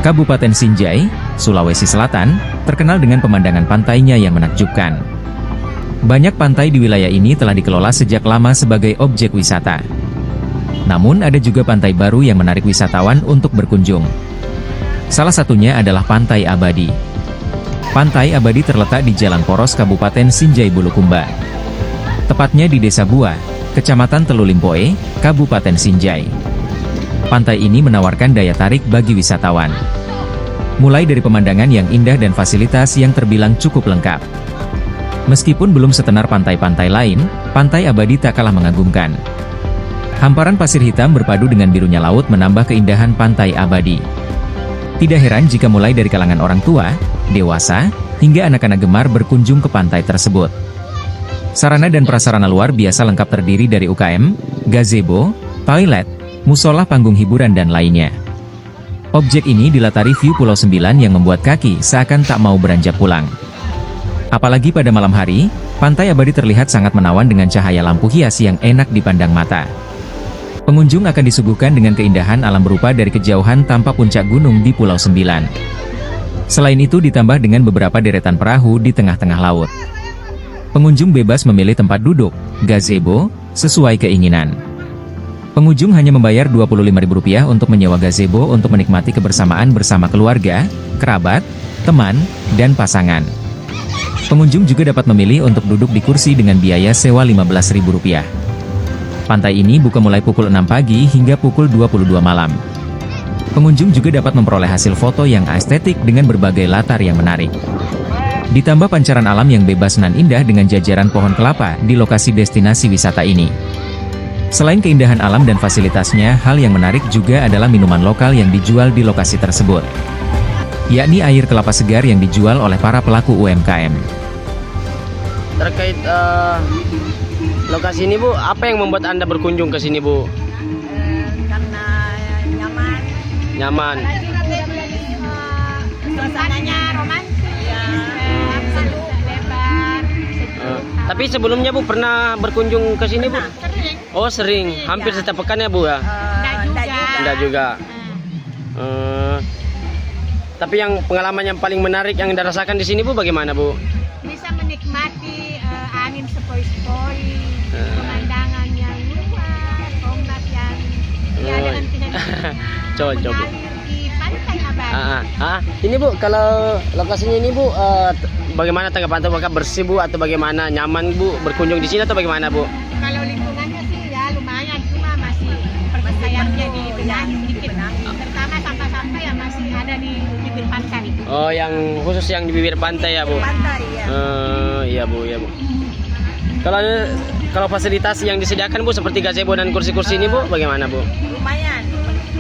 Kabupaten Sinjai, Sulawesi Selatan, terkenal dengan pemandangan pantainya yang menakjubkan. Banyak pantai di wilayah ini telah dikelola sejak lama sebagai objek wisata. Namun ada juga pantai baru yang menarik wisatawan untuk berkunjung. Salah satunya adalah Pantai Abadi. Pantai Abadi terletak di Jalan Poros Kabupaten Sinjai Bulukumba. Tepatnya di Desa Bua, Kecamatan Telulimpoe, Kabupaten Sinjai. Pantai ini menawarkan daya tarik bagi wisatawan. Mulai dari pemandangan yang indah dan fasilitas yang terbilang cukup lengkap. Meskipun belum setenar pantai-pantai lain, Pantai Abadi tak kalah mengagumkan. Hamparan pasir hitam berpadu dengan birunya laut menambah keindahan Pantai Abadi. Tidak heran jika mulai dari kalangan orang tua, dewasa, hingga anak-anak gemar berkunjung ke pantai tersebut. Sarana dan prasarana luar biasa lengkap terdiri dari UKM, gazebo, toilet, musola panggung hiburan dan lainnya. Objek ini dilatari view Pulau Sembilan yang membuat kaki seakan tak mau beranjak pulang. Apalagi pada malam hari, Pantai Abadi terlihat sangat menawan dengan cahaya lampu hias yang enak dipandang mata. Pengunjung akan disuguhkan dengan keindahan alam berupa dari kejauhan tanpa puncak gunung di Pulau Sembilan. Selain itu ditambah dengan beberapa deretan perahu di tengah-tengah laut. Pengunjung bebas memilih tempat duduk, gazebo, sesuai keinginan. Pengunjung hanya membayar Rp25.000 untuk menyewa gazebo untuk menikmati kebersamaan bersama keluarga, kerabat, teman, dan pasangan. Pengunjung juga dapat memilih untuk duduk di kursi dengan biaya sewa Rp15.000. Pantai ini buka mulai pukul 6 pagi hingga pukul 22 malam. Pengunjung juga dapat memperoleh hasil foto yang estetik dengan berbagai latar yang menarik. Ditambah pancaran alam yang bebas nan indah dengan jajaran pohon kelapa di lokasi destinasi wisata ini. Selain keindahan alam dan fasilitasnya, hal yang menarik juga adalah minuman lokal yang dijual di lokasi tersebut, yakni air kelapa segar yang dijual oleh para pelaku UMKM. Terkait lokasi ini Bu, apa yang membuat Anda berkunjung ke sini Bu? Karena nyaman. Nyaman. Suasananya romantis. Ya, seru, lebar. Tapi sebelumnya Bu pernah berkunjung ke sini Bu? Sering. Oh sering, hampir setiap pekan ya Bu ya? Enggak juga. Tapi yang pengalaman yang paling menarik yang Anda rasakan di sini Bu bagaimana Bu? Bisa menikmati angin sepoi-sepoi, pemandangan yang luas, ombak yang tiada henti-henti Cocok Bu. mengalir di Pantai Abadi. Ini Bu, kalau lokasinya ini Bu, bagaimana tanggapan Anda? Apakah bersih Bu atau bagaimana? Nyaman Bu berkunjung di sini atau bagaimana Bu? Kalau lingkungannya sih ya lumayan, cuma masih sayangnya dibenahi sedikit. Terutama sampah-sampah yang masih ada di bibir pantai. Oh, yang khusus yang di bibir pantai ya Bu? Pantai ya. Iya Bu, iya Bu. Kalau fasilitas yang disediakan Bu seperti gazebo dan kursi-kursi ini Bu, bagaimana Bu? Lumayan,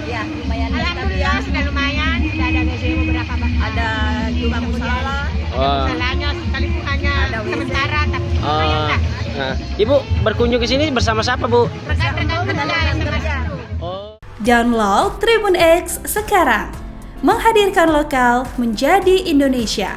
ya lumayan. Alhamdulillah sudah lumayan, sudah ada gazebo berapa Pak? Ada juga musola. Musolanya sekalipun hanya sementara, tapi lumayan lah. Nah, Ibu berkunjung ke sini bersama siapa Bu? Rekan-rekan kerja yang kerja. Oh. Download Tribun X sekarang. Menghadirkan lokal menjadi Indonesia.